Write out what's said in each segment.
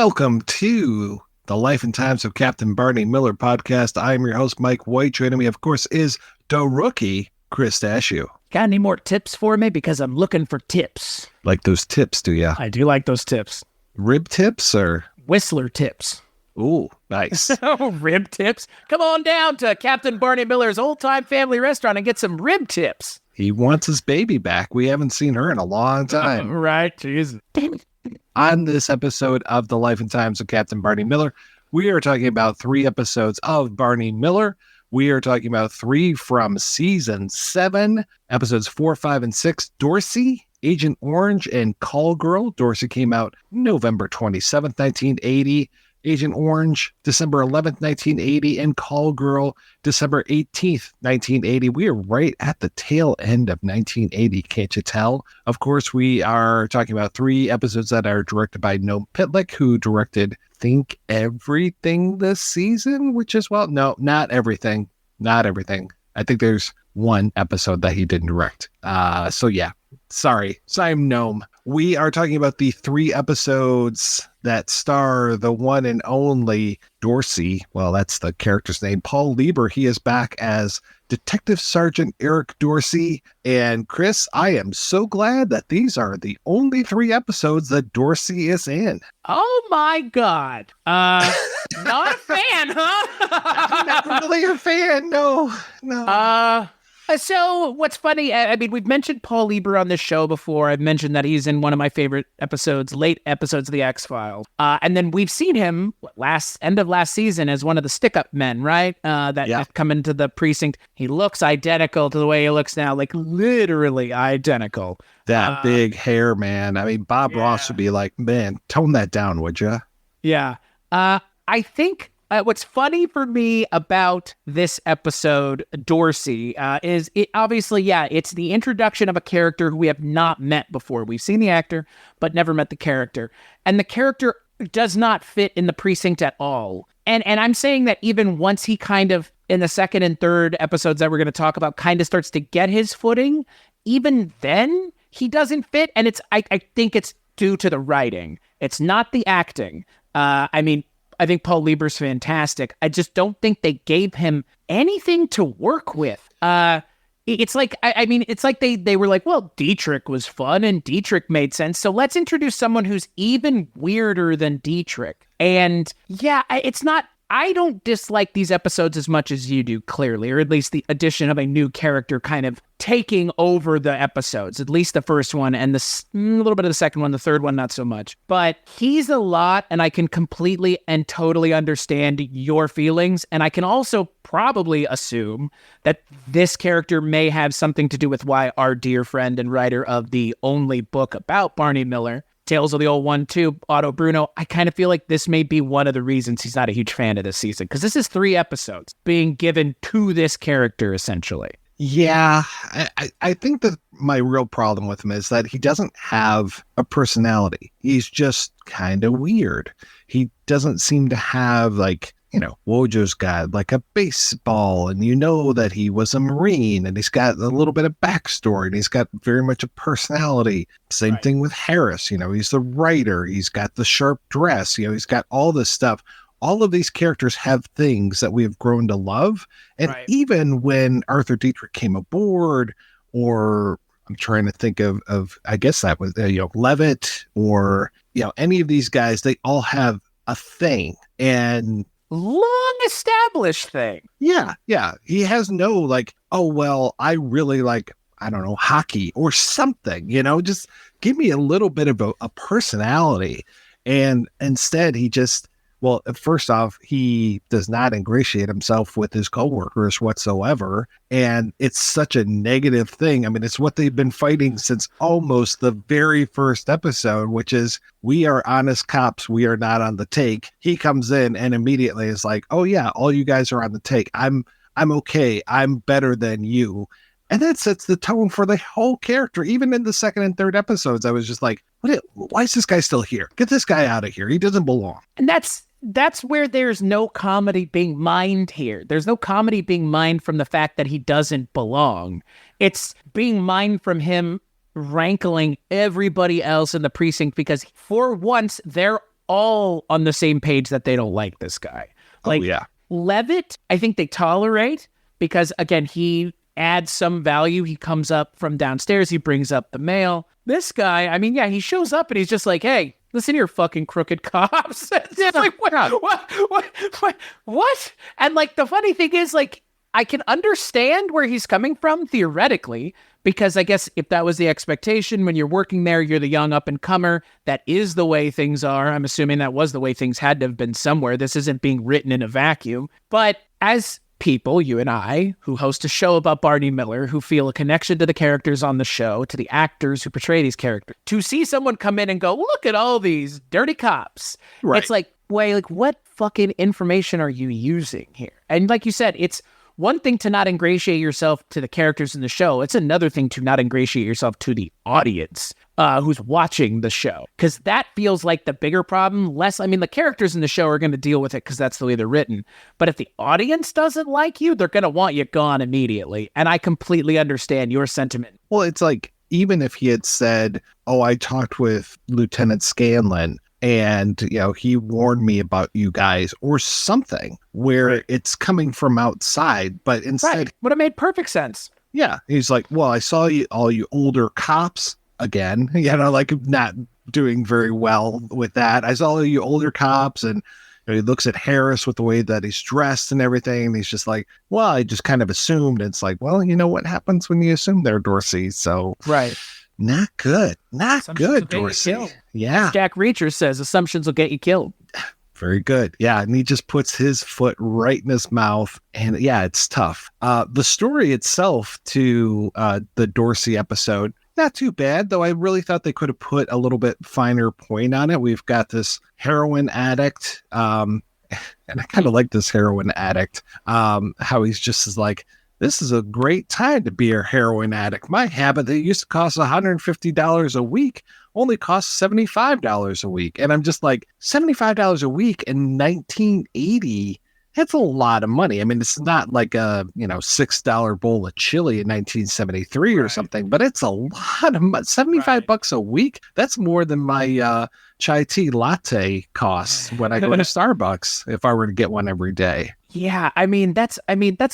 Welcome to the Life and Times of Captain Barney Miller podcast. I'm your host, Mike White. Joining me, of course, is the rookie, Chris Dashew. Got any more tips for me? Because I'm looking for tips. Like those tips, do ya? I do like those tips. Rib tips or? Whistler tips. Ooh, nice. Rib tips? Come on down to Captain Barney Miller's old-time family restaurant and get some rib tips. He wants his baby back. We haven't seen her in a long time. Right, Jesus. On this episode of The Life and Times of Captain Barney Miller, we are talking about 3 episodes of Barney Miller. We are talking about 3 from season 7, episodes 4, 5, and 6. Dorsey, Agent Orange, and Call Girl. Dorsey came out November 27th, 1980. Agent Orange, December 11th, 1980, and Call Girl, December 18th, 1980. We are right at the tail end of 1980, can't you tell? Of course, we are talking about 3 episodes that are directed by Noam Pitlick, who directed Think Everything this season, which is, well, no, not everything. Not everything. I think there's 1 episode that he didn't direct. So yeah, sorry, Noam. We are talking about the 3 episodes that star the one and only Dorsey. Well, that's the character's name. Paul Lieber. He is back as Detective Sergeant Eric Dorsey. And Chris, I am so glad that these are the only 3 episodes that Dorsey is in. Oh my God. Not a fan, huh? I'm not really a fan. No. So what's funny, I mean, we've mentioned Paul Lieber on this show before. I've mentioned that he's in one of my favorite episodes, late episodes of The X-Files. And then we've seen him end of last season as one of the stick-up men, right? That come into the precinct. He looks identical to the way he looks now, like literally identical. That big hair, man. I mean, Bob Ross would be like, man, tone that down, would you? Yeah. I think... what's funny for me about this episode, Dorsey, is it obviously, it's the introduction of a character who we have not met before. We've seen the actor, but never met the character. And the character does not fit in the precinct at all. And I'm saying that even once he kind of, in the second and third episodes that we're going to talk about, kind of starts to get his footing, even then, he doesn't fit. And I think it's due to the writing. It's not the acting. I think Paul Lieber's fantastic. I just don't think they gave him anything to work with. It's like, it's like they were like, well, Dietrich was fun and Dietrich made sense. So let's introduce someone who's even weirder than Dietrich. And yeah, I don't dislike these episodes as much as you do, clearly, or at least the addition of a new character kind of taking over the episodes, at least the first one and a little bit of the second one, the third one, not so much. But he's a lot, and I can completely and totally understand your feelings. And I can also probably assume that this character may have something to do with why our dear friend and writer of the only book about Barney Miller, Tales of the Old One, too, Otto Bruno, I kind of feel like this may be one of the reasons he's not a huge fan of this season, because this is 3 episodes being given to this character, essentially. Yeah, I think that my real problem with him is that he doesn't have a personality. He's just kind of weird. He doesn't seem to have, like, Wojo's got like a baseball, and that he was a Marine, and he's got a little bit of backstory, and he's got very much a personality. Same thing with Harris. He's the writer. He's got the sharp dress. He's got all this stuff. All of these characters have things that we have grown to love. And even when Arthur Dietrich came aboard, or I'm trying to think of I guess that was, Levitt, or, any of these guys, they all have a thing. And long established thing. Yeah. He has no like, oh, well, I really like, I don't know, hockey or something, just give me a little bit of a personality. And instead he just, well, first off, he does not ingratiate himself with his coworkers whatsoever. And it's such a negative thing. I mean, it's what they've been fighting since almost the very first episode, which is, we are honest cops. We are not on the take. He comes in and immediately is like, oh yeah, all you guys are on the take. I'm okay. I'm better than you. And that sets the tone for the whole character. Even in the second and third episodes, I was just like, why is this guy still here? Get this guy out of here. He doesn't belong. And that's where there's no comedy being mined here. There's no comedy being mined from the fact that he doesn't belong. It's being mined from him rankling everybody else in the precinct, because for once they're all on the same page that they don't like this guy. Like, Levitt, I think they tolerate because, again, he adds some value. He comes up from downstairs. He brings up the mail. This guy, I mean, yeah, he shows up and he's just like, hey, listen here, fucking crooked cops. It's like, what? And like, the funny thing is, like, I can understand where he's coming from theoretically, because I guess if that was the expectation when you're working there, you're the young up and comer. That is the way things are. I'm assuming that was the way things had to have been somewhere. This isn't being written in a vacuum. But as people, you and I, who host a show about Barney Miller, who feel a connection to the characters on the show, to the actors who portray these characters, to see someone come in and go, look at all these dirty cops. Right. It's like, wait, like, what fucking information are you using here? And like you said, it's one thing to not ingratiate yourself to the characters in the show. It's another thing to not ingratiate yourself to the audience who's watching the show. Because that feels like the bigger problem. The characters in the show are going to deal with it because that's the way they're written. But if the audience doesn't like you, they're going to want you gone immediately. And I completely understand your sentiment. Well, it's like, even if he had said, oh, I talked with Lieutenant Scanlon, and, he warned me about you guys or something where it's coming from outside, but instead would have made perfect sense. Yeah. He's like, well, I saw all you older cops again, like not doing very well with that. I saw all you older cops, and he looks at Harris with the way that he's dressed and everything. And he's just like, well, I just kind of assumed. It's like, well, you know what happens when you assume there, Dorsey. So not good. Not good, Dorsey. Yeah. Jack Reacher says assumptions will get you killed. Very good. Yeah. And he just puts his foot right in his mouth. And yeah, it's tough. The story itself to the Dorsey episode, not too bad, though I really thought they could have put a little bit finer point on it. We've got this heroin addict. And I kind of like this heroin addict. How he's just like, this is a great time to be a heroin addict. My habit that used to cost $150 a week only costs $75 a week. And I'm just like, $75 a week in 1980, that's a lot of money. I mean, it's not like a, $6 bowl of chili in 1973 or something, but it's a lot of money. $75 a week. That's more than my chai tea latte costs when I go to Starbucks if I were to get one every day. Yeah, that's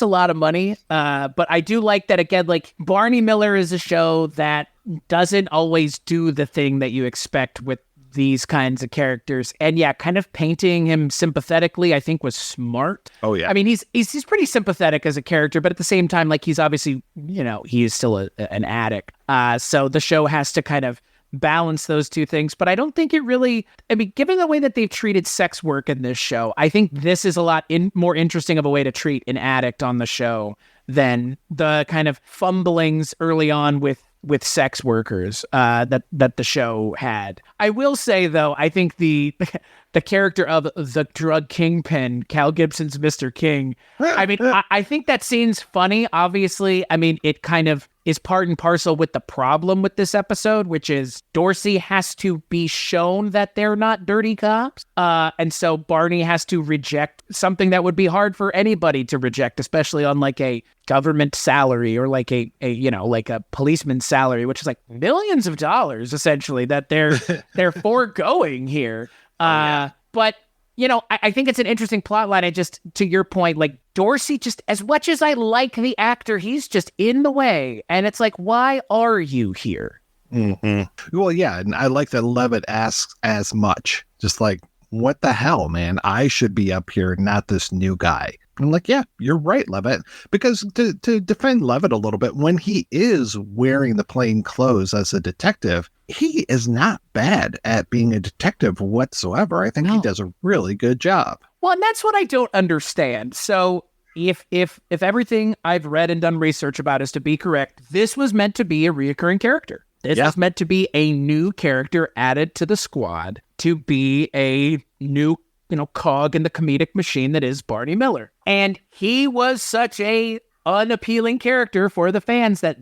a lot of money. But I do like that, again, like Barney Miller is a show that doesn't always do the thing that you expect with these kinds of characters. And yeah, kind of painting him sympathetically, I think, was smart. Oh yeah. I mean, he's pretty sympathetic as a character, but at the same time, like, he's obviously, he is still an addict. So the show has to kind of balance those two things. But I don't think it really, given the way that they've treated sex work in this show, I think this is a lot more interesting of a way to treat an addict on the show than the kind of fumblings early on with sex workers that the show had. I will say, though, I think the character of the drug kingpin, Cal Gibson's Mr. King, I think that scene's funny. Obviously, it kind of is part and parcel with the problem with this episode, which is Dorsey has to be shown that they're not dirty cops. And so Barney has to reject something that would be hard for anybody to reject, especially on like a government salary or like a policeman's salary, which is like millions of dollars essentially that they're foregoing here. But I think it's an interesting plot line. And just to your point, like Dorsey, just as much as I like the actor, he's just in the way. And it's like, why are you here? Mm-hmm. Well, yeah. And I like that Levitt asks as much, just like, what the hell, man? I should be up here, not this new guy. I'm like, yeah, you're right, Levitt. Because to defend Levitt a little bit, when he is wearing the plain clothes as a detective, he is not bad at being a detective whatsoever. I think he does a really good job. Well, and that's what I don't understand. So if everything I've read and done research about is to be correct, this was meant to be a reoccurring character. This was meant to be a new character added to the squad to be a new cog in the comedic machine that is Barney Miller. And he was such a unappealing character for the fans that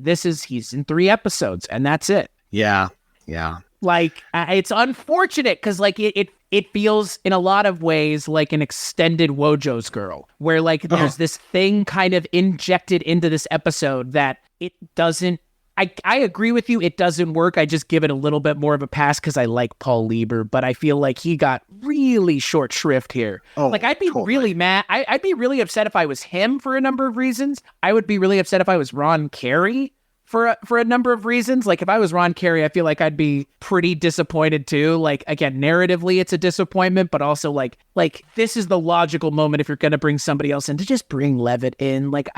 he's in 3 episodes and that's it. Yeah. Yeah. Like, it's unfortunate because like it feels in a lot of ways like an extended Wojo's Girl, where like there's this thing kind of injected into this episode that it doesn't I agree with you. It doesn't work. I just give it a little bit more of a pass because I like Paul Lieber, but I feel like he got really short shrift here. Oh, like, I'd be totally. really mad. I'd be really upset if I was him for a number of reasons. I would be really upset if I was Ron Carey for a number of reasons. Like, if I was Ron Carey, I feel like I'd be pretty disappointed too. Like, again, narratively, it's a disappointment, but also like this is the logical moment if you're going to bring somebody else in to just bring Levitt in. Like,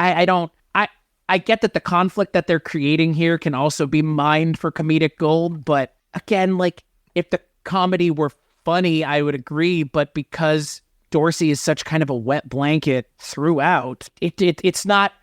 I get that the conflict that they're creating here can also be mined for comedic gold, but again, like, if the comedy were funny, I would agree, but because Dorsey is such kind of a wet blanket throughout, it's not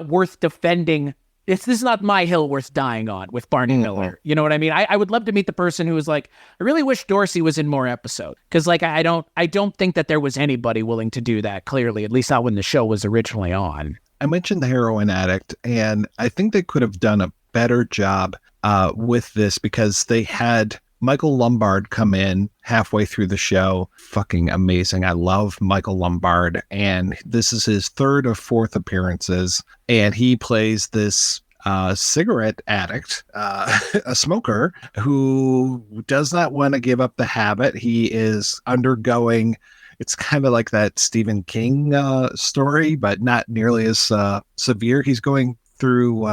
worth defending. This is not my hill worth dying on with Barney Miller. You know what I mean? I would love to meet the person who was like, I really wish Dorsey was in more episodes. Because like I don't think that there was anybody willing to do that, clearly, at least not when the show was originally on. I mentioned the heroin addict, and I think they could have done a better job with this because they had Michael Lombard come in halfway through the show. Fucking amazing. I love Michael Lombard, and this is his third or fourth appearances, and he plays this cigarette addict, a smoker who does not want to give up the habit. He is undergoing, it's kind of like that Stephen King story, but not nearly as severe. He's going through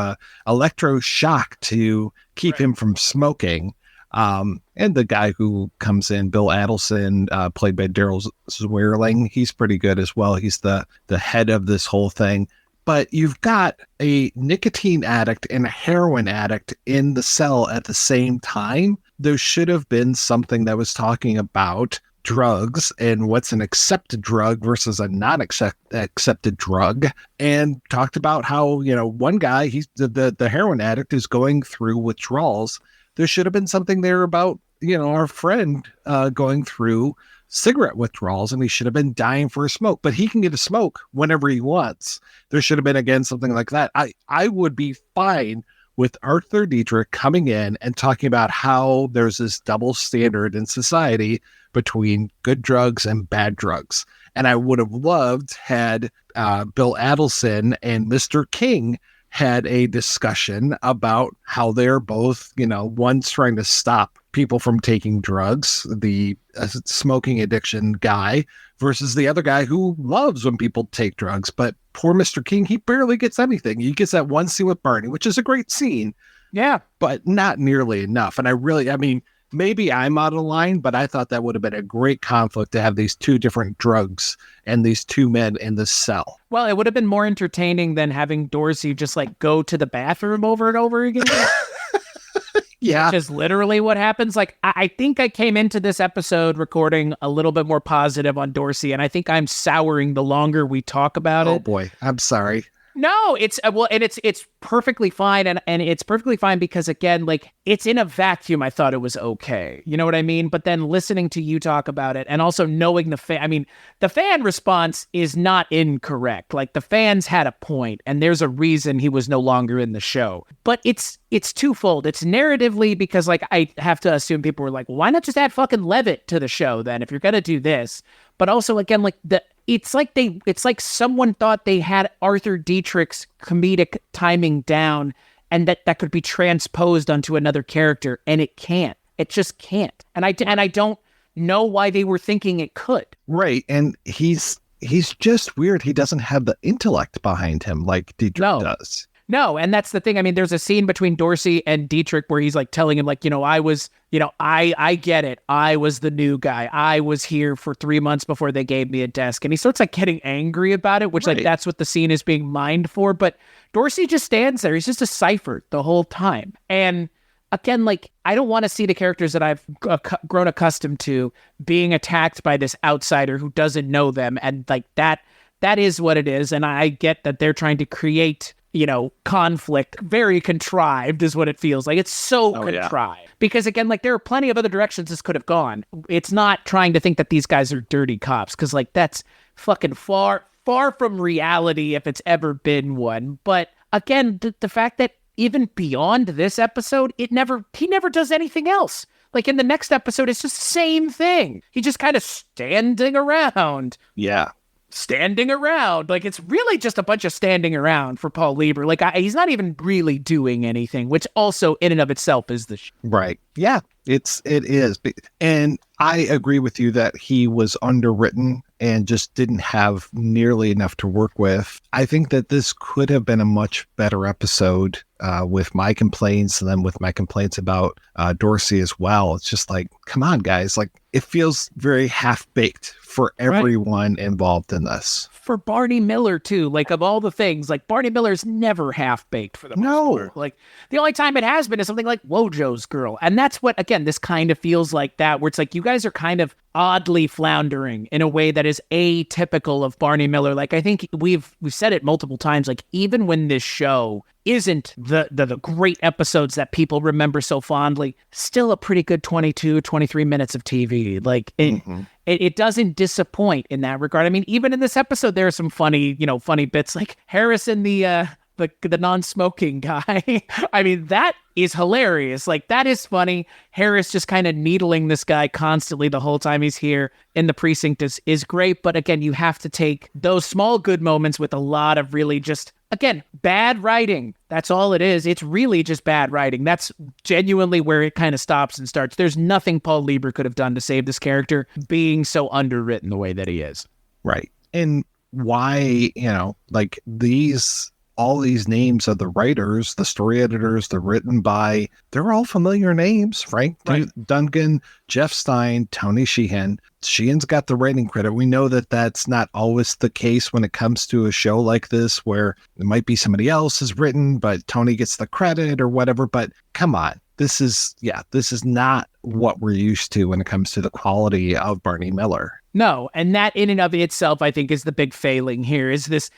electroshock to keep him from smoking. And the guy who comes in, Bill Adelson, played by Daryl Swearling, he's pretty good as well. He's the head of this whole thing. But you've got a nicotine addict and a heroin addict in the cell at the same time. There should have been something that was talking about drugs and what's an accepted drug versus a non-accepted drug, and talked about how, you know, one guy, he's the heroin addict, is going through withdrawals. There should have been something there about, you know, our friend going through cigarette withdrawals, and he should have been dying for a smoke, but he can get a smoke whenever he wants. There should have been, again, something like that. I would be fine with Arthur Dietrich coming in and talking about how there's this double standard in society between good drugs and bad drugs. And I would have loved had Bill Adelson and Mr. King had a discussion about how they're both, you know, one's trying to stop people from taking drugs, the smoking addiction guy, versus the other guy who loves when people take drugs. But poor Mr. King, he barely gets anything. He gets that one scene with Barney, which is a great scene. Yeah. But not nearly enough. And I mean, maybe I'm out of line, but I thought that would have been a great conflict to have these two different drugs and these two men in the cell. Well, it would have been more entertaining than having Dorsey just like go to the bathroom over and over again. Yeah. Which is literally what happens. Like, I think I came into this episode recording a little bit more positive on Dorsey, and I think I'm souring the longer we talk about it. Oh boy, I'm sorry. No, it's well, and it's perfectly fine, and it's perfectly fine because, again, like, it's in a vacuum. I thought it was okay, you know what I mean? But then listening to you talk about it, and also knowing the fan response is not incorrect. Like, the fans had a point, and there's a reason he was no longer in the show. But it's twofold. It's narratively because, like, I have to assume people were like, why not just add fucking Levitt to the show then if you're gonna do this? But also, again, like, it's like someone thought they had Arthur Dietrich's comedic timing down and that could be transposed onto another character, and it can't. It just can't. And I don't know why they were thinking it could. Right. And he's just weird. He doesn't have the intellect behind him like Dietrich does. No, and that's the thing. I mean, there's a scene between Dorsey and Dietrich where he's like telling him, like, you know, I get it. I was the new guy. I was here for 3 months before they gave me a desk. And he starts like getting angry about it, which like that's what the scene is being mined for. But Dorsey just stands there. He's just a cipher the whole time. And again, like, I don't want to see the characters that I've grown accustomed to being attacked by this outsider who doesn't know them. And like that is what it is. And I get that they're trying to create, you know, conflict, very contrived is what it feels like. It's so contrived. Yeah. Because again, like, there are plenty of other directions this could have gone. It's not trying to think that these guys are dirty cops, because like that's fucking far from reality if it's ever been one. But again, the fact that even beyond this episode, he never does anything else. Like, in the next episode, it's just the same thing. He's just kind of standing around. Yeah. standing around. Like, it's really just a bunch of standing around for Paul Lieber. Like, he's not even really doing anything, which also in and of itself is the right. Yeah, it is. And I agree with you that he was underwritten and just didn't have nearly enough to work with. I think that this could have been a much better episode with my complaints, and then with my complaints about Dorsey as well. It's just like, come on, guys. Like, it feels very half-baked for everyone involved in this. For Barney Miller, too. Like, of all the things, like, Barney Miller's never half-baked for the most part. Like, the only time it has been is something like Wojo's Girl. And that's what, again, this kind of feels like that, where it's like, you guys are kind of oddly floundering in a way that is atypical of Barney Miller. Like, I think we've said it multiple times, like, even when this show isn't the great episodes that people remember so fondly, still a pretty good 22, 23 minutes of TV. Like, it doesn't disappoint in that regard. I mean, even in this episode, there are some funny bits, like Harrison, the non-smoking guy. I mean, that is hilarious. Like, that is funny. Harris just kind of needling this guy constantly the whole time he's here in the precinct is great. But again, you have to take those small good moments with a lot of really just, again, bad writing. That's all it is. It's really just bad writing. That's genuinely where it kind of stops and starts. There's nothing Paul Lieber could have done to save this character being so underwritten the way that he is. Right. And why, like all these names of the writers, the story editors, they're written by, they're all familiar names. Frank Duncan, Jeff Stein, Tony Sheehan. Sheehan's got the writing credit. We know that that's not always the case when it comes to a show like this, where it might be somebody else has written, but Tony gets the credit or whatever. But come on, this is not what we're used to when it comes to the quality of Barney Miller. No, and that in and of itself, I think, is the big failing here, is this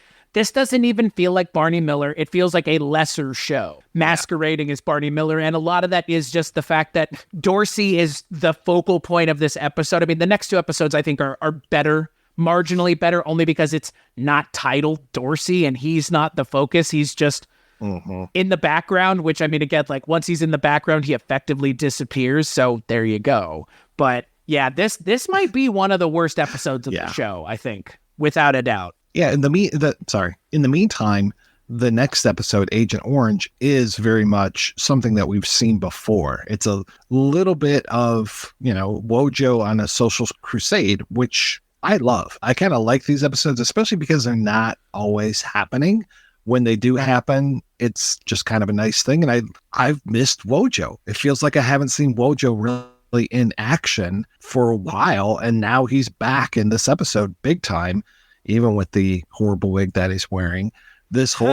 doesn't even feel like Barney Miller. It feels like a lesser show masquerading as Barney Miller. And a lot of that is just the fact that Dorsey is the focal point of this episode. I mean, the next two episodes, I think, are better, marginally better, only because it's not titled Dorsey and he's not the focus. He's just in the background, which, I mean, again, like, once he's in the background, he effectively disappears. So there you go. But yeah, this might be one of the worst episodes of the show, I think, without a doubt. Yeah, in the meantime, the next episode, Agent Orange, is very much something that we've seen before. It's a little bit of, Wojo on a social crusade, which I love. I kind of like these episodes, especially because they're not always happening. When they do happen, it's just kind of a nice thing. And I've missed Wojo. It feels like I haven't seen Wojo really in action for a while. And now he's back in this episode big time. Even with the horrible wig that he's wearing, this whole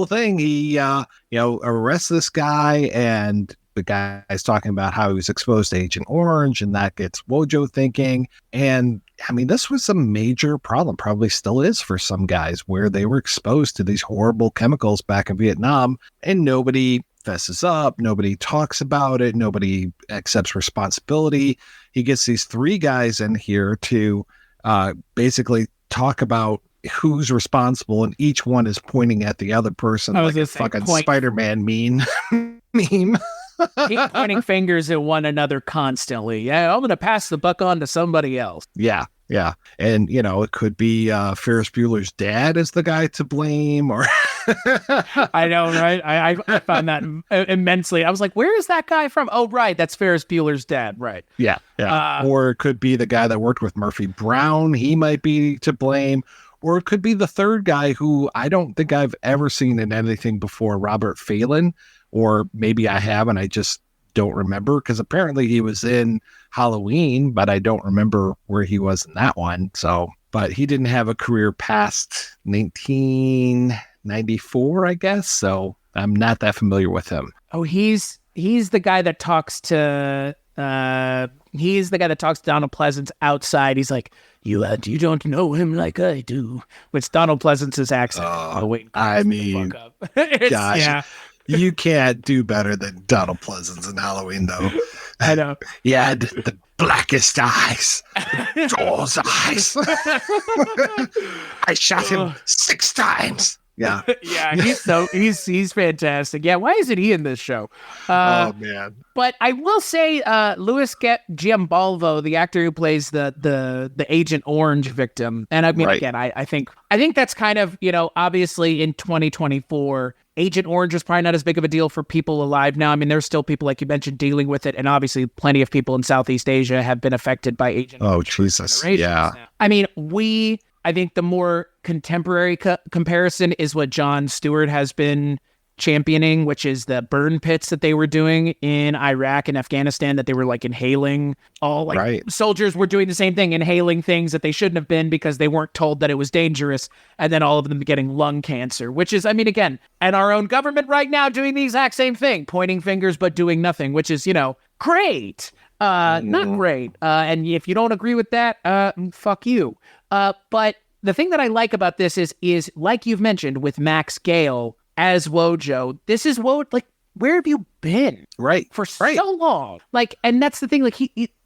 thing, he, arrests this guy, and the guy's talking about how he was exposed to Agent Orange, and that gets Wojo thinking. And I mean, this was a major problem, probably still is for some guys, where they were exposed to these horrible chemicals back in Vietnam, and nobody fesses up, nobody talks about it, nobody accepts responsibility. He gets these three guys in here to basically talk about who's responsible, and each one is pointing at the other person like a fucking Spider-Man meme. Keep pointing fingers at one another constantly. Yeah, I'm going to pass the buck on to somebody else. Yeah. And, it could be Ferris Bueller's dad is the guy to blame, or... I know, right? I found that immensely. I was like, where is that guy from? Oh, right. That's Ferris Bueller's dad. Right. Yeah. Or it could be the guy that worked with Murphy Brown. He might be to blame. Or it could be the third guy who I don't think I've ever seen in anything before, Robert Phelan. Or maybe I have, and I just don't remember, because apparently he was in Halloween, but I don't remember where he was in that one. So, but he didn't have a career past 1994, I guess. So I'm not that familiar with him. Oh, he's the guy that talks to Donald Pleasance outside. He's like, you don't know him like I do. With Donald Pleasance's accent. I mean, gosh. Yeah. You can't do better than Donald Pleasance in Halloween, though. I know. He had the blackest eyes, Jaws eyes. I shot him 6 times. Yeah. Yeah, he's fantastic. Yeah, why isn't he in this show? Oh man. But I will say, Louis Giambalvo, the actor who plays the Agent Orange victim, and I mean, Right. again, I think that's kind of, obviously in 2024, Agent Orange was probably not as big of a deal for people alive now. I mean, there's still people, like you mentioned, dealing with it, and obviously plenty of people in Southeast Asia have been affected by Agent Orange. Oh Jesus. Yeah. Now. I mean, I think the more contemporary comparison is what Jon Stewart has been championing, which is the burn pits that they were doing in Iraq and Afghanistan, that they were like inhaling soldiers were doing the same thing, inhaling things that they shouldn't have been because they weren't told that it was dangerous. And then all of them getting lung cancer, which is, I mean, again, and our own government right now doing the exact same thing, pointing fingers, but doing nothing, which is, great. Not great. And if you don't agree with that, fuck you. But the thing that I like about this is like you've mentioned with Max Gale as Wojo, this is where have you been? Right. For so long. And that's the thing,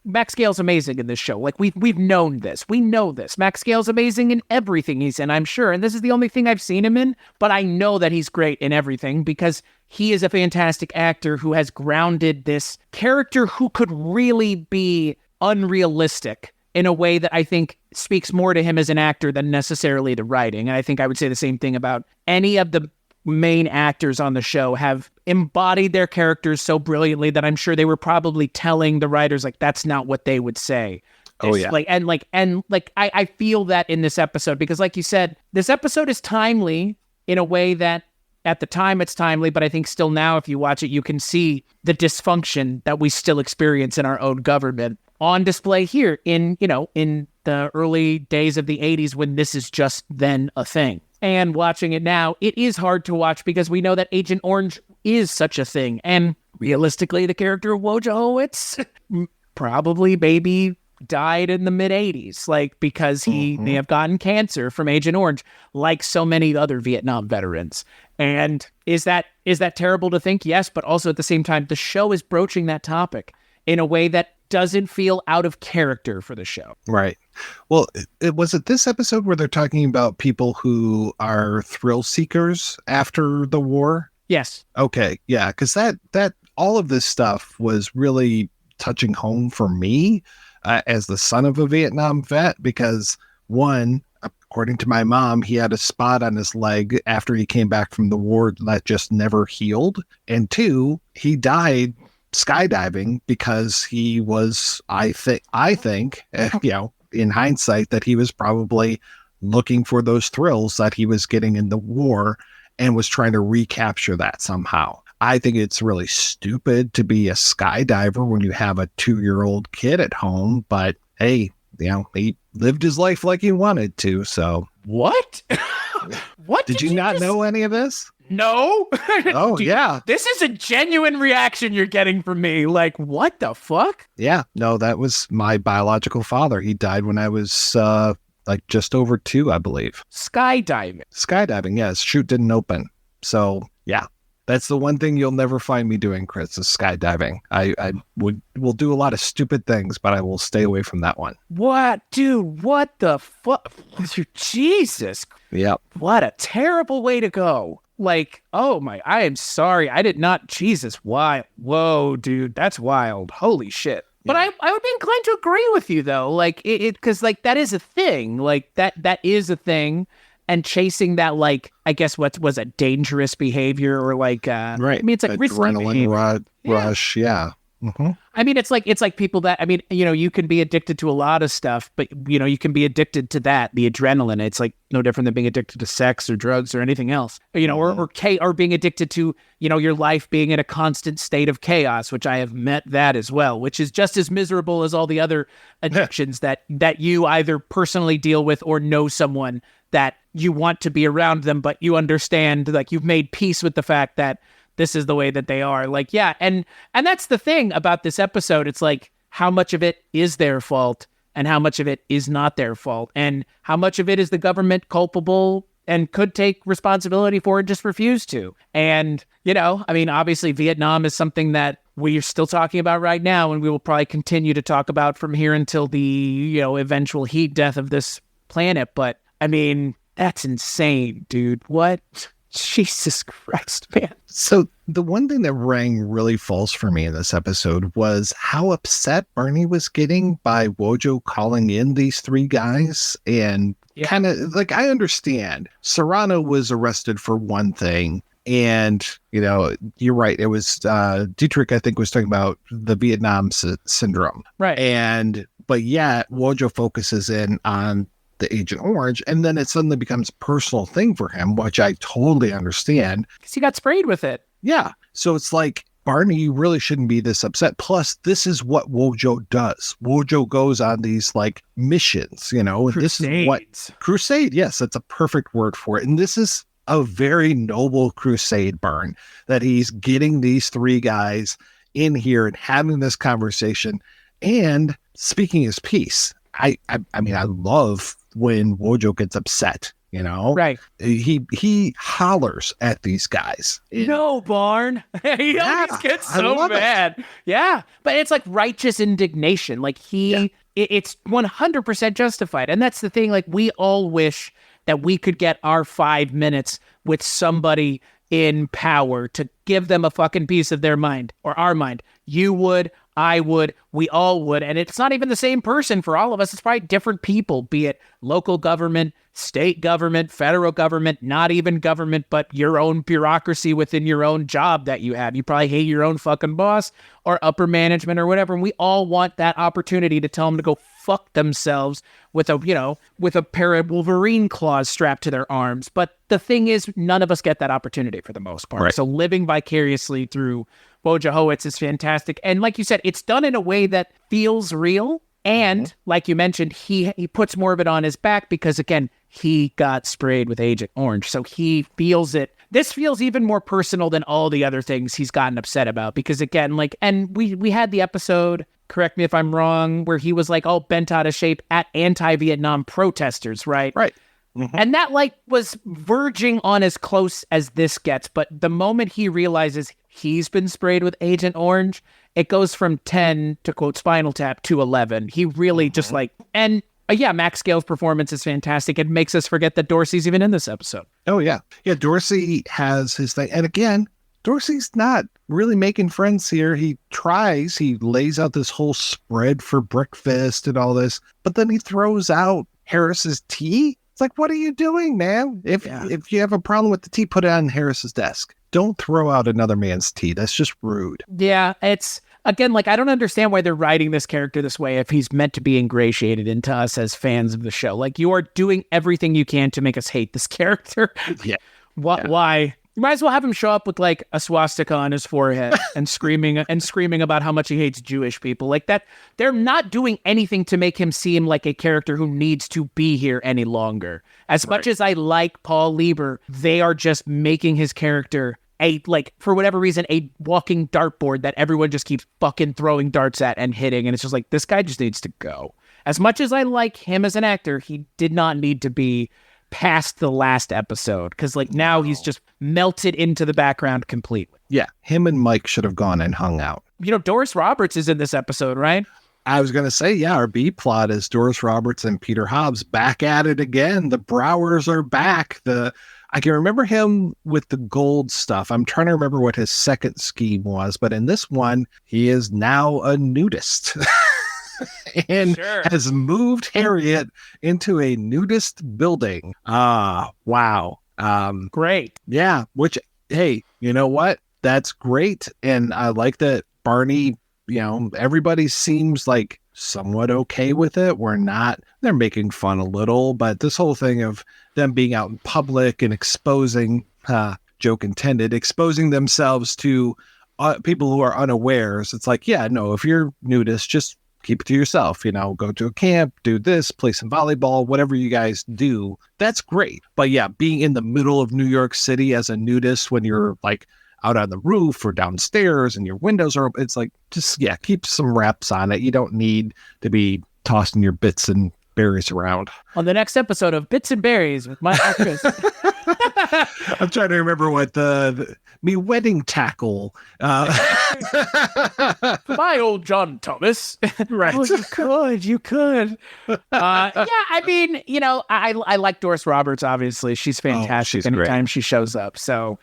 Max Gale's amazing in this show. We've known this. We know this. Max Gale's amazing in everything he's in, I'm sure. And this is the only thing I've seen him in, but I know that he's great in everything because he is a fantastic actor who has grounded this character who could really be unrealistic in a way that I think speaks more to him as an actor than necessarily the writing. And I think I would say the same thing about any of the main actors on the show have embodied their characters so brilliantly that I'm sure they were probably telling the writers, that's not what they would say. Oh, yeah. I feel that in this episode, because like you said, this episode is timely in a way that at the time it's timely, but I think still now, if you watch it, you can see the dysfunction that we still experience in our own government on display here in the early days of the 80s when this is just then a thing. And watching it now, it is hard to watch because we know that Agent Orange is such a thing. And realistically, the character of Wojciechowicz probably maybe died in the mid-80s, because he may have gotten cancer from Agent Orange, like so many other Vietnam veterans. And is that terrible to think? Yes, but also at the same time, the show is broaching that topic in a way that doesn't feel out of character for the show. Right. Well, was it this episode where they're talking about people who are thrill seekers after the war? Yes. Okay. Yeah. Because that all of this stuff was really touching home for me as the son of a Vietnam vet, because one, according to my mom, he had a spot on his leg after he came back from the war that just never healed. And two, he died skydiving because he was, I think, in hindsight, that he was probably looking for those thrills that he was getting in the war and was trying to recapture that somehow. I think it's really stupid to be a skydiver when you have a 2-year-old kid at home, but hey, he lived his life like he wanted to. So what? What did you not know any of this? No. Oh, yeah. This is a genuine reaction you're getting from me. What the fuck? Yeah. No, that was my biological father. He died when I was just over 2, I believe. Skydiving. Yeah. His chute didn't open. So, yeah. That's the one thing you'll never find me doing, Chris, is skydiving. I will do a lot of stupid things, but I will stay away from that one. What? Dude, what the fuck? Jesus. Yep. What a terrible way to go. Oh my, I am sorry. I did not, Jesus, wild. Whoa, dude, that's wild. Holy shit. But I would be inclined to agree with you, though. Because that is a thing. That is a thing. And chasing that, I guess what was a dangerous behavior or right. I mean, it's adrenaline rush. Yeah. Mm-hmm. I mean, it's like people that, I mean, you can be addicted to a lot of stuff, but, you can be addicted to that, the adrenaline. It's no different than being addicted to sex or drugs or anything else, or being addicted to, your life being in a constant state of chaos, which I have met that as well, which is just as miserable as all the other addictions that you either personally deal with or know someone that you want to be around them, but you understand, you've made peace with the fact that this is the way that they are. Yeah. And that's the thing about this episode. It's how much of it is their fault and how much of it is not their fault, and how much of it is the government culpable and could take responsibility for and just refuse to. And, I mean, obviously Vietnam is something that we are still talking about right now, and we will probably continue to talk about from here until the, eventual heat death of this planet. But I mean, That's insane, dude. What? Jesus Christ, man. So the one thing that rang really false for me in this episode was how upset Barney was getting by Wojo calling in these three guys. And kind of like, I understand Serrano was arrested for one thing. And, you know, you're right. It was Dietrich, I think, was talking about the Vietnam syndrome. Right. But yet Wojo focuses in on the Agent Orange, and then it suddenly becomes a personal thing for him, which I totally understand. Because he got sprayed with it. Yeah. So it's like, Barney, you really shouldn't be this upset. Plus, this is what Wojo does. Wojo goes on these like missions, you know, and this is what crusade. Yes, that's a perfect word for it. And this is a very noble crusade, Barn, that he's getting these three guys in here and having this conversation and speaking his piece. I mean, I love when Wojo gets upset, you know? Right. He hollers at these guys. No, Barn. He always gets so mad. Yeah. But it's like righteous indignation. Like it's 100% justified. And that's the thing. Like, we all wish that we could get our 5 minutes with somebody in power to give them a fucking piece of their mind or our mind. You would, I would, we all would. And it's not even the same person for all of us. It's probably different people, be it local government, state government, federal government, not even government, but your own bureaucracy within your own job that you have. You probably hate your own fucking boss or upper management or whatever. And we all want that opportunity to tell them to go fuck themselves with a pair of Wolverine claws strapped to their arms. But the thing is, none of us get that opportunity for the most part. Right. So living vicariously through Wojo Howitz is fantastic. And like you said, it's done in a way that feels real. And like you mentioned, he puts more of it on his back because, again, he got sprayed with Agent Orange. So he feels it. This feels even more personal than all the other things he's gotten upset about. Because, again, like, and we had the episode, correct me if I'm wrong, where he was like all bent out of shape at anti-Vietnam protesters, right? Right. And that like was verging on as close as this gets. But the moment he realizes he's been sprayed with Agent Orange, it goes from 10 to quote Spinal Tap to 11. He really just like, and Max Scale's performance is fantastic. It makes us forget that Dorsey's even in this episode. Oh yeah. Yeah. Dorsey has his thing. And again, Dorsey's not really making friends here. He tries, he lays out this whole spread for breakfast and all this, but then he throws out Harris's tea. It's like, what are you doing, man? If you have a problem with the tea, put it on Harris's desk. Don't throw out another man's tea. That's just rude. Yeah, it's, again, like, I don't understand why they're writing this character this way if he's meant to be ingratiated into us as fans of the show. Like, you are doing everything you can to make us hate this character. Yeah. Why? You might as well have him show up with like a swastika on his forehead and screaming about how much he hates Jewish people. Like that, they're not doing anything to make him seem like a character who needs to be here any longer. As much as I like Paul Lieber, they are just making his character for whatever reason, a walking dartboard that everyone just keeps fucking throwing darts at and hitting. And it's just like, this guy just needs to go. As much as I like him as an actor, he did not need to be past the last episode, because like now he's just melted into the background completely. Yeah, him and Mike should have gone and hung out. You know, Doris Roberts is in this episode, right? I was going to say, yeah, our B plot is Doris Roberts and Peter Hobbs back at it again. The Browers are back. I can remember him with the gold stuff. I'm trying to remember what his second scheme was, but in this one, he is now a nudist. And has moved Harriet into a nudist building. Wow. Great. Yeah. Which, hey, you know what? That's great. And I like that Barney, you know, everybody seems like somewhat okay with it. They're making fun a little, but this whole thing of them being out in public and exposing, joke intended, exposing themselves to people who are unawares. It's like, yeah, no, if you're nudist, just keep it to yourself, you know, go to a camp, do this, play some volleyball, whatever you guys do. That's great. But yeah, being in the middle of New York City as a nudist when you're like out on the roof or downstairs and your windows are open, it's like, just, yeah, keep some reps on it. You don't need to be tossing your bits and berries around. On the next episode of Bits and Berries with my Chris. I'm trying to remember what me wedding tackle. My old John Thomas. Right. Oh, you could. I mean, I like Doris Roberts, obviously. She's fantastic anytime she shows up. So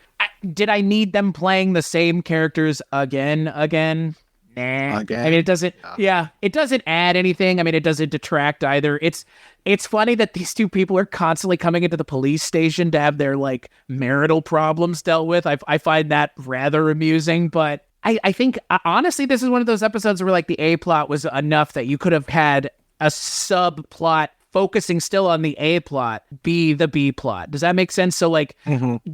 did I need them playing the same characters again? Nah. Again? I mean, it doesn't, it doesn't add anything. I mean, it doesn't detract either. It's funny that these two people are constantly coming into the police station to have their like marital problems dealt with. I find that rather amusing, but I think honestly, this is one of those episodes where like the A plot was enough that you could have had a subplot focusing still on the A plot, be the B plot. Does that make sense? So like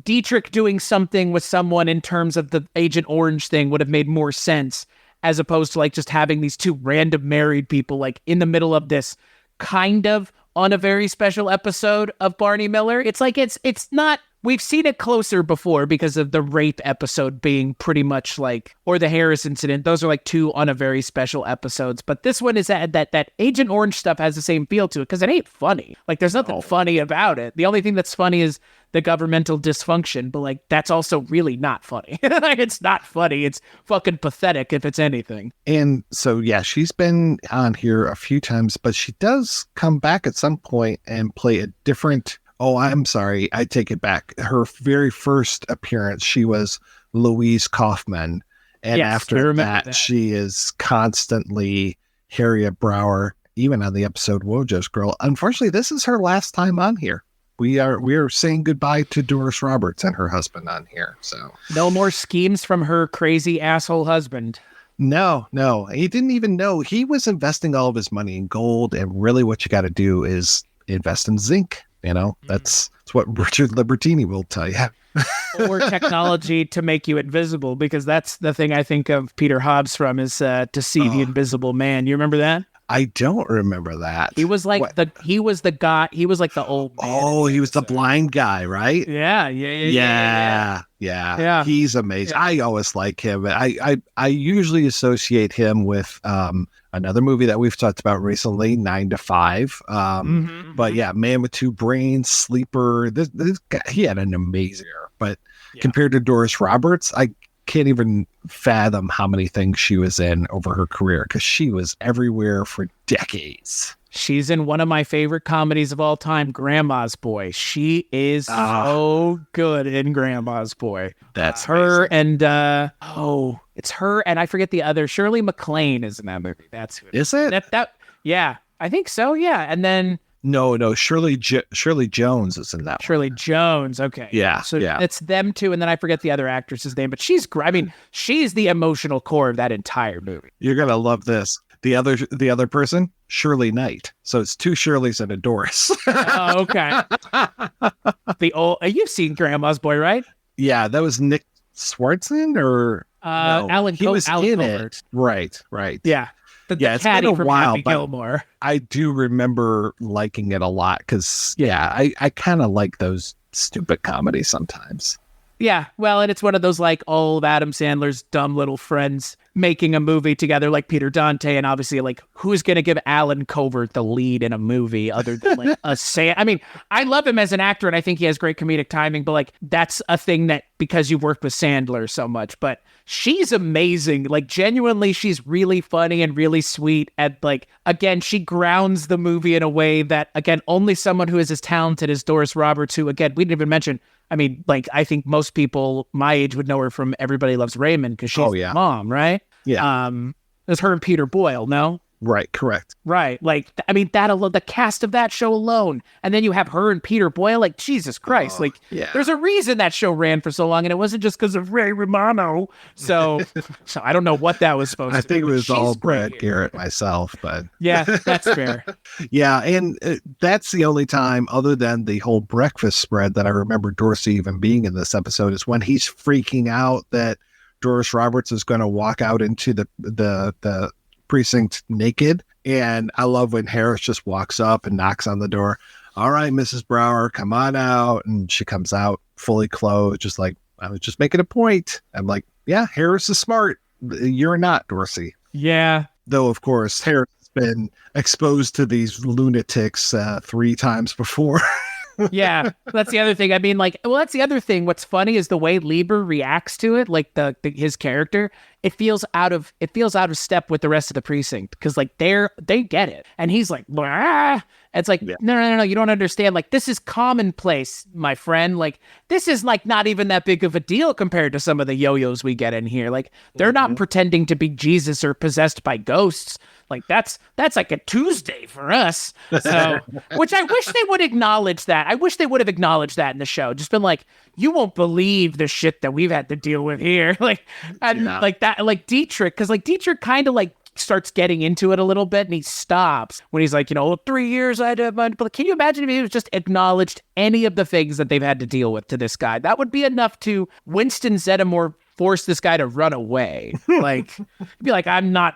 Dietrich doing something with someone in terms of the Agent Orange thing would have made more sense, as opposed to like just having these two random married people like in the middle of this kind of on a very special episode of Barney Miller. It's like, it's not, we've seen it closer before because of the rape episode being pretty much like, or the Harris incident. Those are like two on a very special episodes. But this one is that Agent Orange stuff has the same feel to it because it ain't funny. Like there's nothing funny about it. The only thing that's funny is the governmental dysfunction, but like that's also really not funny. It's not funny. It's fucking pathetic if it's anything. And so, yeah, she's been on here a few times, but she does come back at some point and play a different. Oh, I'm sorry. I take it back. Her very first appearance, she was Louise Kaufman. And after that, she is constantly Harriet Brower, even on the episode Wojo's Girl. Unfortunately, this is her last time on here. We are saying goodbye to Doris Roberts and her husband on here. So no more schemes from her crazy asshole husband. No. He didn't even know he was investing all of his money in gold. And really what you got to do is invest in zinc. That's what Richard Libertini will tell you. Or technology to make you invisible, because that's the thing I think of Peter Hobbs from is to see the Invisible Man. You remember that? I don't remember that. He was like he was the guy. He was like the old man. Oh, he was the blind guy, right? Yeah. He's amazing. Yeah. I always like him. I usually associate him with another movie that we've talked about recently, 9 to 5. But yeah, Man with Two Brains, Sleeper. This guy, he had an amazing year. But compared to Doris Roberts, I can't even fathom how many things she was in over her career, because she was everywhere for decades. She's in one of my favorite comedies of all time, Grandma's Boy. She is so good in Grandma's Boy. That's her amazing. And it's her and I forget the other. Shirley MacLaine is in that movie. That's who it is. Is it? That yeah, I think so. Yeah, and then no, Shirley Jones is in that. Shirley Jones, okay. Yeah, so it's them two, and then I forget the other actress's name, but she's great. I mean, she's the emotional core of that entire movie. You're gonna love this. The other person, Shirley Knight. So it's two Shirleys and a Doris. Oh, okay. You've seen Grandma's Boy, right? Yeah, that was Nick Swartzen or Alan. He was in Colbert. it. Right. Yeah. It's been a while, Happy Gilmore. I do remember liking it a lot because, I kind of like those stupid comedies sometimes. Yeah, well, and it's one of those like all of Adam Sandler's dumb little friends making a movie together, like Peter Dante, and obviously like who's going to give Alan Covert the lead in a movie other than like I mean, I love him as an actor, and I think he has great comedic timing, but like that's a thing that because you've worked with Sandler so much, but she's amazing. Like genuinely, she's really funny and really sweet. And like, again, she grounds the movie in a way that, again, only someone who is as talented as Doris Roberts, who, again, we didn't even mention. I mean, like, I think most people my age would know her from Everybody Loves Raymond because she's the mom, right? Yeah. It was her and Peter Boyle, no? Right, correct. Right. Like, I mean, that alone, the cast of that show alone. And then you have her and Peter Boyle, like, Jesus Christ. There's a reason that show ran for so long, and it wasn't just because of Ray Romano. So I don't know what that was supposed to be. I think it was all Brad Garrett myself, but. Yeah, that's fair. Yeah, and that's the only time, other than the whole breakfast spread, that I remember Dorsey even being in this episode, is when he's freaking out that Doris Roberts is going to walk out into the precinct naked. And I love when Harris just walks up and knocks on the door. All right, Mrs. Brower, come on out. And she comes out fully clothed, just like, I was just making a point. I'm like, yeah, Harris is smart. You're not, Dorsey. Yeah. Though, of course, Harris has been exposed to these lunatics 3 times before. Yeah, that's the other thing. I mean, like, well, that's the other thing. What's funny is the way Lieber reacts to it, like his character. It feels out of step with the rest of the precinct because like they get it, and he's like, "Blah." It's like, Yeah. no, you don't understand. Like, this is commonplace, my friend. Like, this is like not even that big of a deal compared to some of the yo-yos we get in here. Like, they're not pretending to be Jesus or possessed by ghosts. Like that's like a Tuesday for us. So, which I wish they would acknowledge that. I wish they would have acknowledged that in the show. Just been like, you won't believe the shit that we've had to deal with here. Like, and like that, like Dietrich, because like Dietrich kind of like starts getting into it a little bit, and he stops when he's like, 3 years I had to. But can you imagine if he was just acknowledged any of the things that they've had to deal with to this guy? That would be enough to Winston Zeddemore force this guy to run away. Like, be like, I'm not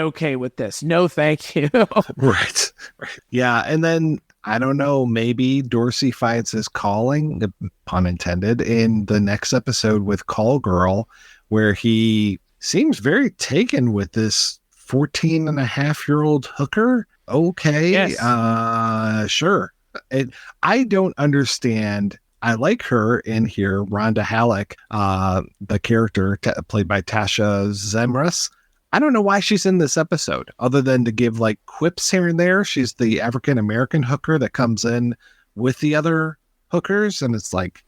okay with this. No, thank you. Right. Yeah. And then I don't know, maybe Dorsey finds his calling, pun intended, in the next episode with Call Girl, where he seems very taken with this 14-and-a-half-year-old hooker. Okay. Yes. Sure. I don't understand. I like her in here, Rhonda Halleck, the character played by Tasha Zemras. I don't know why she's in this episode, other than to give like quips here and there. She's the African-American hooker that comes in with the other hookers, and it's like,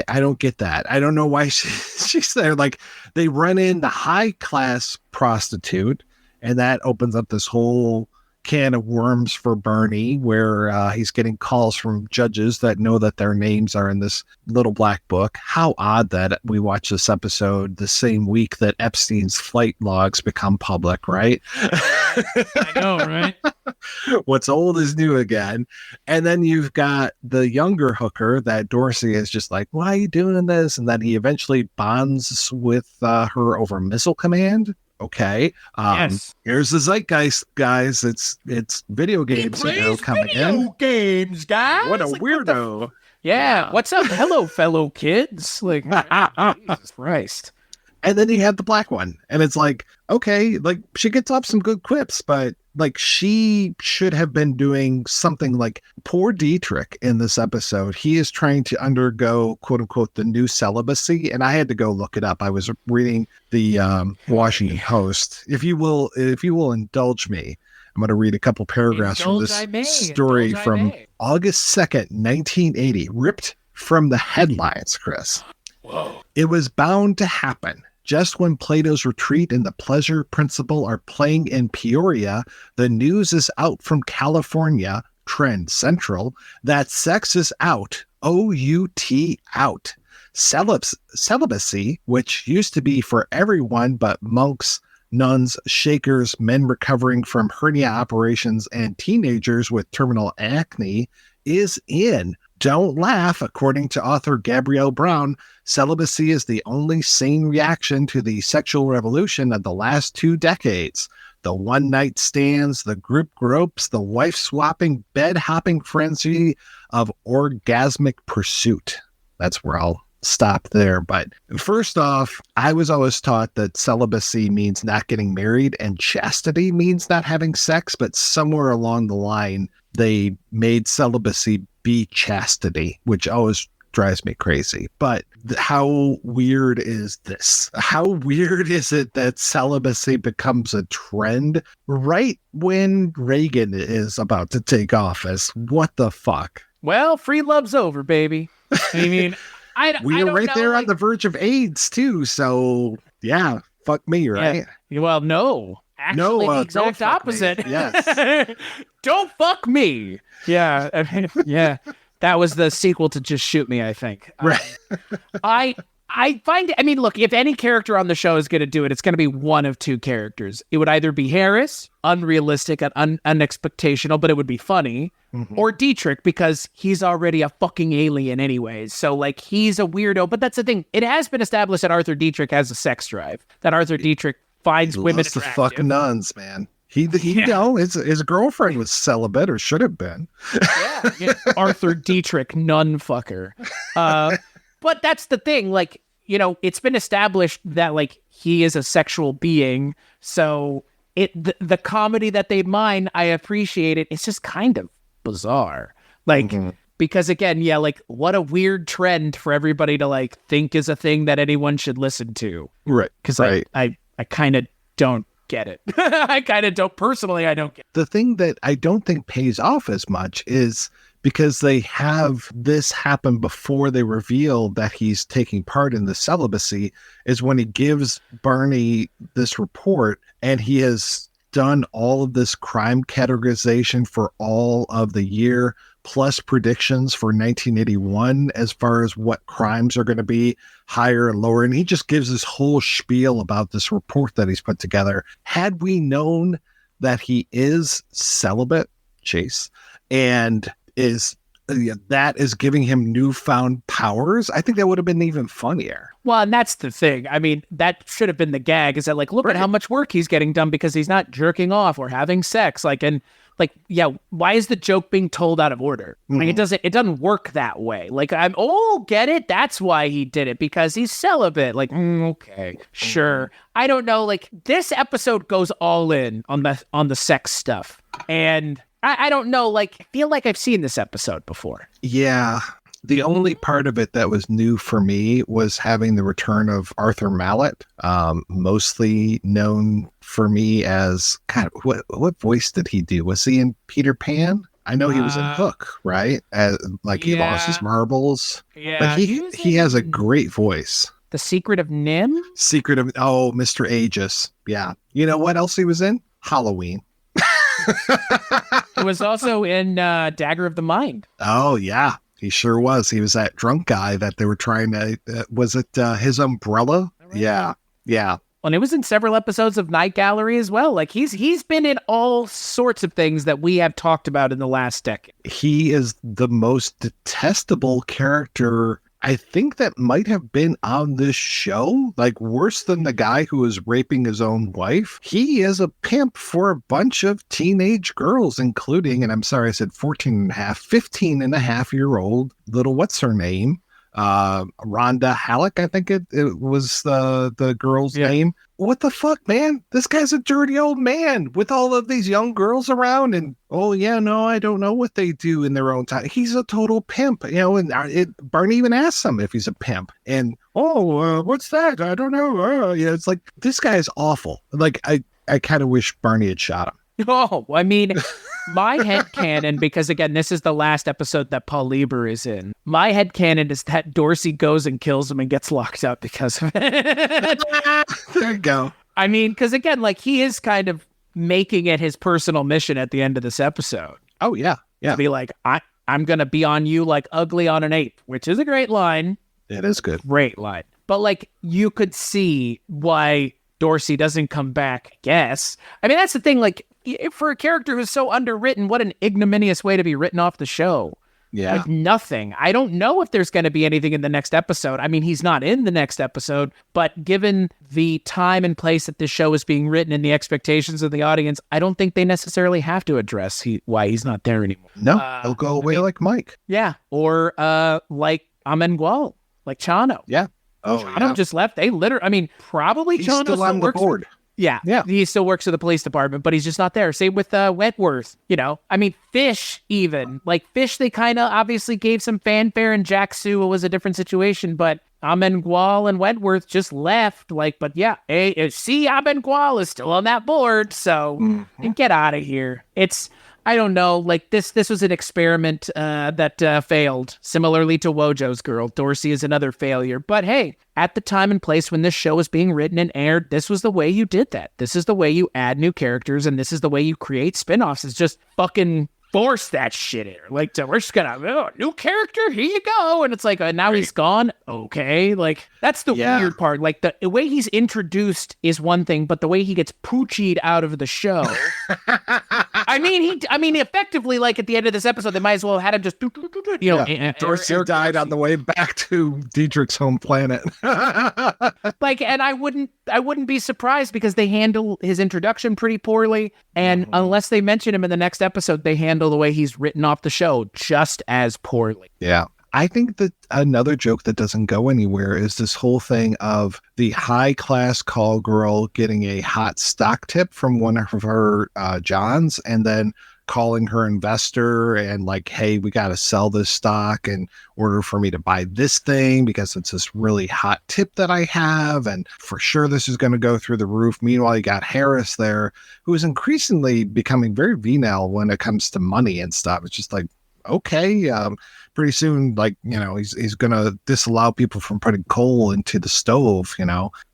I don't get that. I don't know why she's there. Like, they run in the high-class prostitute, and that opens up this whole can of worms for Barney, where he's getting calls from judges that know that their names are in this little black book. How odd that we watch this episode the same week that Epstein's flight logs become public, right? I know, right? What's old is new again. And then you've got the younger hooker that Dorsey is just like, why are you doing this? And then he eventually bonds with her over Missile Command. Okay. Yes. Here's the zeitgeist, guys. It's video games coming in. Games, guys. What a like, weirdo. Yeah. What's up? Hello, fellow kids. Like, Jesus Christ. And then you have the black one. And it's like, okay, like she gets off some good quips, but like she should have been doing something. Like poor Dietrich in this episode. He is trying to undergo, quote unquote, the new celibacy. And I had to go look it up. I was reading the Washington Post. If you will indulge me, I'm going to read a couple paragraphs from this story from August 2nd, 1980, ripped from the headlines, Chris. Whoa. It was bound to happen. Just when Plato's Retreat and the Pleasure Principle are playing in Peoria, the news is out from California, Trend Central, that sex is out, O-U-T, out. Celibacy, which used to be for everyone but monks, nuns, shakers, men recovering from hernia operations, and teenagers with terminal acne, is in. Don't laugh. According to author Gabrielle Brown, celibacy is the only sane reaction to the sexual revolution of the last 2 decades. The one-night stands, the group gropes, the wife-swapping, bed-hopping frenzy of orgasmic pursuit. That's where I'll stop there. But first off, I was always taught that celibacy means not getting married and chastity means not having sex, but somewhere along the line, they made celibacy be chastity, which always drives me crazy. But how weird is this? How weird is it that celibacy becomes a trend right when Reagan is about to take office? What the fuck? Well, free love's over, baby. I mean, we are right there on the verge of AIDS too. So yeah, fuck me, right? Yeah. Well, no. Actually, the exact opposite. Me. Yes. Don't fuck me. Yeah. I mean, yeah. That was the sequel to Just Shoot Me, I think. Right. I find it, I mean, look, if any character on the show is going to do it, it's going to be one of 2 characters. It would either be Harris, unrealistic and unexpectational, but it would be funny, or Dietrich, because he's already a fucking alien anyways. So, like, he's a weirdo. But that's the thing. It has been established that Arthur Dietrich has a sex drive, that Arthur Dietrich finds women attractive. The fucking nuns, man. He you know, his girlfriend was celibate, or should have been. Yeah. Arthur Dietrich, nun fucker. But that's the thing, like, it's been established that, like, he is a sexual being. So the comedy that they mine, I appreciate it. It's just kind of bizarre. Like, Because again, yeah, like what a weird trend for everybody to like think is a thing that anyone should listen to. Right. Because right. I kind of don't get it. I kind of don't personally. I don't get it. The thing that I don't think pays off as much is because they have this happen before they reveal that he's taking part in the celibacy, is when he gives Barney this report and he has done all of this crime categorization for all of the year, plus predictions for 1981 as far as what crimes are going to be higher and lower. And he just gives this whole spiel about this report that he's put together. Had we known that he is celibate, Chase, and that is giving him newfound powers, I think that would have been even funnier. Well, and that's the thing. I mean, that should have been the gag, is that like, look at how much work he's getting done because he's not jerking off or having sex. Like, and like, yeah, why is the joke being told out of order? Like, it doesn't work that way. Like, get it? That's why he did it, because he's celibate. Like, okay, sure. I don't know. Like, this episode goes all in on the sex stuff. And I don't know, like, I feel like I've seen this episode before. Yeah. The only part of it that was new for me was having the return of Arthur Mallet, mostly known for me as, God, what voice did he do? Was he in Peter Pan? I know he was in Hook, right? He lost his marbles. Yeah. But he has a great voice. The Secret of Nim? Mr. Aegis. Yeah. You know what else he was in? Halloween. It was also in Dagger of the Mind. Oh, yeah. He sure was. He was that drunk guy that they were trying to... was it his umbrella? Right. Yeah. Yeah. And it was in several episodes of Night Gallery as well. Like, he's been in all sorts of things that we have talked about in the last decade. He is the most detestable character, I think, that might have been on this show. Like, worse than the guy who was raping his own wife. He is a pimp for a bunch of teenage girls, including, and I'm sorry I said 15 and a half year old little, what's her name? Rhonda Halleck, I think it was the girl's name. What the fuck, man? This guy's a dirty old man with all of these young girls around, and I don't know what they do in their own time. He's a total pimp, and Barney even asks him if he's a pimp, and what's that? I don't know. It's like, this guy is awful. Like, I kind of wish Barney had shot him. Oh, I mean, my headcanon, because again, this is the last episode that Paul Lieber is in. My headcanon is that Dorsey goes and kills him and gets locked up because of it. There you go. I mean, because again, like, he is kind of making it his personal mission at the end of this episode. Oh, yeah. Yeah. To be like, I'm going to be on you like ugly on an ape, which is a great line. It is good. Great line. But like, you could see why Dorsey doesn't come back, I guess. I mean, that's the thing, like, for a character who's so underwritten, what an ignominious way to be written off the show. Yeah. Like, nothing. I don't know if there's going to be anything in the next episode. I mean, he's not in the next episode, but given the time and place that this show is being written and the expectations of the audience, I don't think they necessarily have to address why he's not there anymore. No, he'll go away like Mike. Yeah. Or like Amengual, like Chano. Yeah. Oh, Chano just left. They literally, I mean, probably he's Chano still on the board. Yeah, he still works for the police department, but he's just not there. Same with Wentworth, I mean, Fish even. Like, Fish, they kind of obviously gave some fanfare, and Jack Sue was a different situation, but Amengual and Wentworth just left. Like, but yeah, Amengual is still on that board, so get out of here. I don't know, like, this was an experiment that failed. Similarly to Wojo's girl, Dorsey is another failure. But hey, at the time and place when this show was being written and aired, this was the way you did that. This is the way you add new characters, and this is the way you create spinoffs. It's just fucking force that shit in. Like, we're just gonna, new character, here you go. And it's like, now he's gone. Okay. Like, that's the weird part. Like, the way he's introduced is one thing, but the way he gets poochied out of the show. I mean, effectively, like, at the end of this episode, they might as well have had him just, Dorsey died on the way back to Dietrich's home planet. Like, and I wouldn't be surprised, because they handle his introduction pretty poorly. And unless they mention him in the next episode, they handle the way he's written off the show just as poorly. Yeah. I think that another joke that doesn't go anywhere is this whole thing of the high-class call girl getting a hot stock tip from one of her Johns, and then calling her investor and like, hey, we got to sell this stock in order for me to buy this thing because it's this really hot tip that I have. And for sure, this is going to go through the roof. Meanwhile, you got Harris there, who is increasingly becoming very venal when it comes to money and stuff. It's just like, okay, pretty soon, like, he's going to disallow people from putting coal into the stove,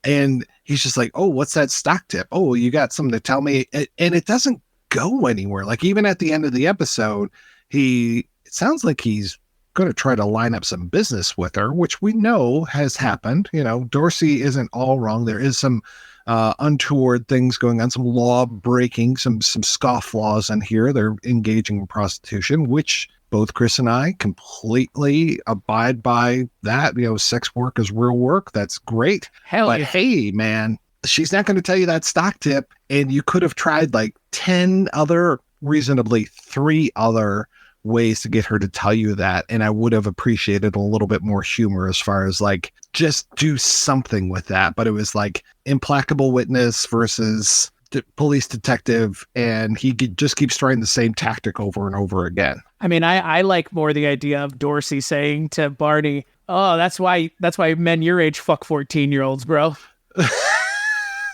and he's just like, oh, what's that stock tip? Oh, you got something to tell me? And it doesn't go anywhere. Like, even at the end of the episode, it sounds like he's going to try to line up some business with her, which we know has happened. Dorsey isn't all wrong. There is some untoward things going on, some law breaking, some scofflaws in here. They're engaging in prostitution, which both Chris and I completely abide by that. Sex work is real work. That's great. But hey, man, she's not going to tell you that stock tip. And you could have tried like 10 other, reasonably 3 other ways to get her to tell you that. And I would have appreciated a little bit more humor as far as like, just do something with that. But it was like implacable witness versus police detective, and he just keeps trying the same tactic over and over again. I mean, I like more the idea of Dorsey saying to Barney, oh, that's why men your age fuck 14-year-olds, bro.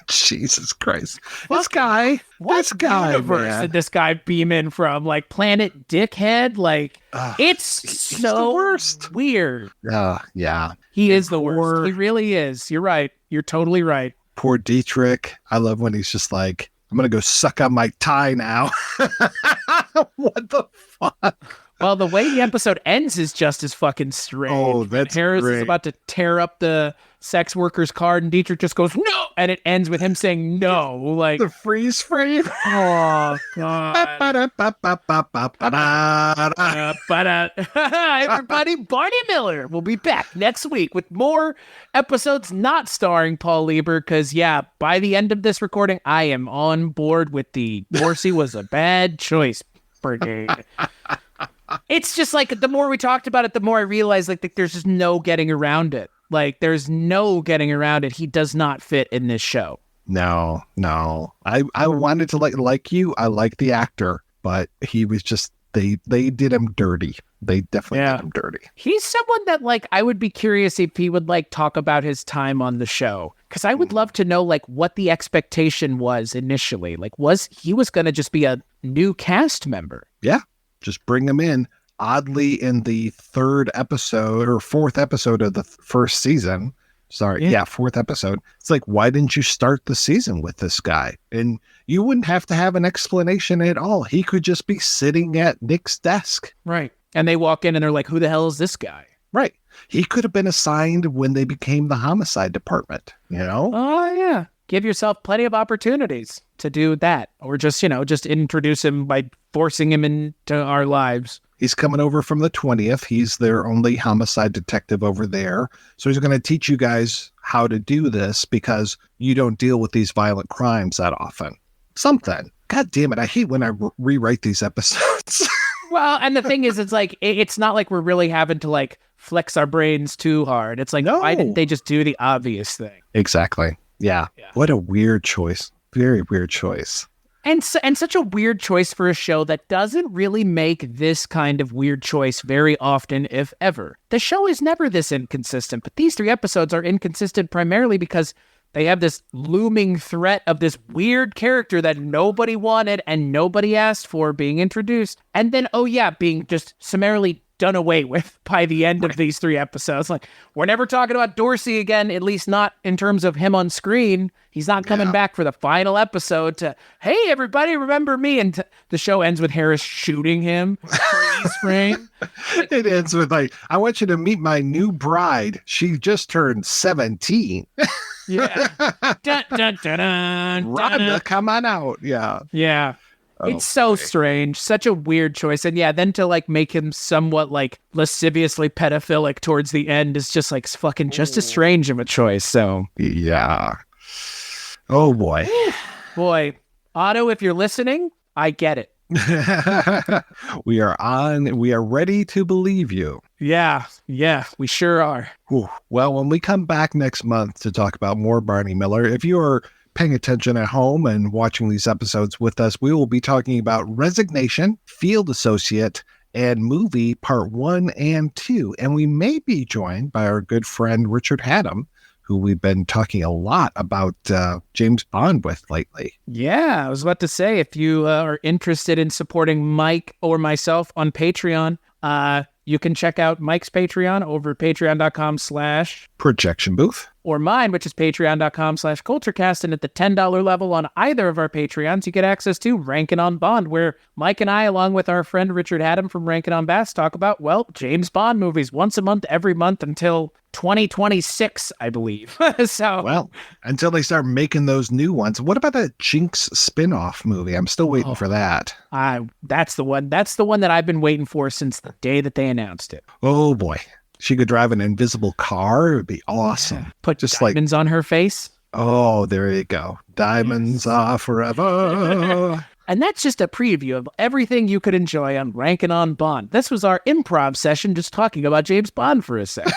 Jesus Christ. This guy, universe did this guy beam in from? Like Planet Dickhead? Like, it's so the worst. Weird. Yeah. He is the worst. He really is. You're right. You're totally right. Poor Dietrich. I love when he's just like, I'm going to go suck on my tie now. What the fuck? Well, the way the episode ends is just as fucking strange. Oh, that's Harris great. is about to tear up the sex worker's card, and Dietrich just goes, no! And it ends with him saying no. Like the freeze frame. Oh, God. Everybody, Barney Miller will be back next week with more episodes not starring Paul Lieber, because, yeah, by the end of this recording, I am on board with the Dorsey was a bad choice brigade. It's just like, the more we talked about it, the more I realized like there's just no getting around it. Like, there's no getting around it. He does not fit in this show. No. I wanted to like you. I like the actor, but he was just, they did him dirty. They definitely did him dirty. He's someone that, like, I would be curious if he would, like, talk about his time on the show. Because I would love to know, like, what the expectation was initially. Like, he was going to just be a new cast member? Yeah. Just bring him in. Oddly, in the 3rd episode or 4th episode of the first season, fourth episode, it's like, why didn't you start the season with this guy? And you wouldn't have to have an explanation at all. He could just be sitting at Nick's desk. Right. And they walk in and they're like, who the hell is this guy? Right. He could have been assigned when they became the homicide department, Oh, yeah. Give yourself plenty of opportunities to do that. Or just introduce him by forcing him into our lives. He's coming over from the 20th. He's their only homicide detective over there. So he's going to teach you guys how to do this because you don't deal with these violent crimes that often. Something. God damn it. I hate when I rewrite these episodes. Well, and the thing is, it's like, it's not like we're really having to like flex our brains too hard. It's like, why didn't they just do the obvious thing? Exactly. Yeah. What a weird choice. Very weird choice. And such a weird choice for a show that doesn't really make this kind of weird choice very often, if ever. The show is never this inconsistent, but these 3 episodes are inconsistent primarily because they have this looming threat of this weird character that nobody wanted and nobody asked for being introduced. And then, being just summarily done away with by the end of these 3 episodes. Like, we're never talking about Dorsey again, at least not in terms of him on screen. He's not coming back for the final episode to, hey, everybody, remember me. And the show ends with Harris shooting him. Freeze frame. It ends with like, I want you to meet my new bride. She just turned 17. Yeah. Dun, dun, dun, dun, Rhonda, come on out. Yeah. Yeah. It's so strange. Such a weird choice. And then to like make him somewhat like lasciviously pedophilic towards the end is just like fucking just as strange of a choice. So yeah. Oh boy. Boy. Otto, if you're listening, I get it. We are ready to believe you. Yeah, we sure are. Whew. Well, when we come back next month to talk about more Barney Miller, if you are paying attention at home and watching these episodes with us, we will be talking about Resignation, Field Associate, and Movie Part 1 and 2. And we may be joined by our good friend Richard Haddam, who we've been talking a lot about James Bond with lately. Yeah, I was about to say, if you are interested in supporting Mike or myself on Patreon, you can check out Mike's Patreon over at patreon.com/projection booth, or mine, which is patreon.com/culturecast. And at the $10 level on either of our Patreons, you get access to Rankin' on Bond, where Mike and I, along with our friend Richard Haddam from Rankin' on Bass, talk about, well, James Bond movies once a month, every month until 2026, I believe. Well, until they start making those new ones. What about that Jinx spin-off movie? I'm still waiting for that. That's the one. That's the one that I've been waiting for since the day that they announced it. Oh boy. She could drive an invisible car. It would be awesome. Yeah. Put just diamonds on her face. Oh, there you go. Diamonds are forever. And that's just a preview of everything you could enjoy on Rankin' on Bond. This was our improv session, just talking about James Bond for a second.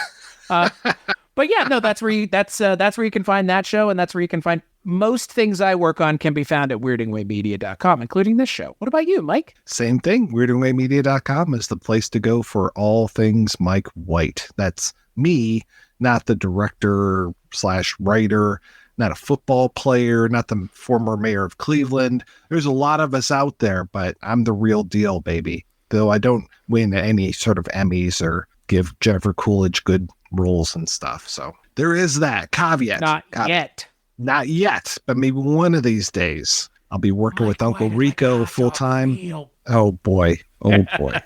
But yeah, no, that's where you can find that show, and that's where you can find most things I work on can be found at weirdingwaymedia.com, including this show. What about you, Mike? Same thing. Weirdingwaymedia.com is the place to go for all things Mike White. That's me, not the director/writer, not a football player, not the former mayor of Cleveland. There's a lot of us out there, but I'm the real deal, baby. Though I don't win any sort of Emmys or give Jennifer Coolidge good roles and stuff. So there is that caveat. Not yet. Not yet, but maybe one of these days I'll be working with Uncle Rico full time. Oh boy. Oh boy.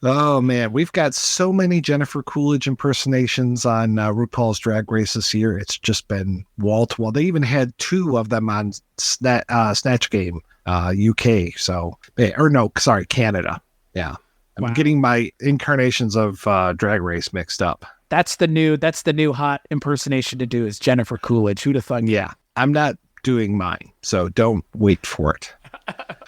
Oh man, we've got so many Jennifer Coolidge impersonations on RuPaul's Drag Race this year. It's just been wall to wall. They even had 2 of them on Snatch Game, UK. So, Canada. Yeah. I'm getting my incarnations of Drag Race mixed up. That's the new hot impersonation to do is Jennifer Coolidge. Who'd have thought? Yeah, I'm not doing mine, so don't wait for it.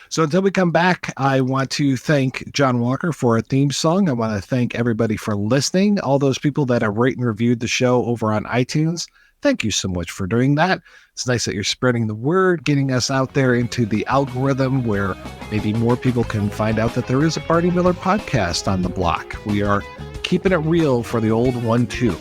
So until we come back, I want to thank John Walker for a theme song. I want to thank everybody for listening. All those people that have rated and reviewed the show over on iTunes. Thank you so much for doing that. It's nice that you're spreading the word, getting us out there into the algorithm where maybe more people can find out that there is a Barney Miller podcast on the block. We are keeping it real for the old one, too.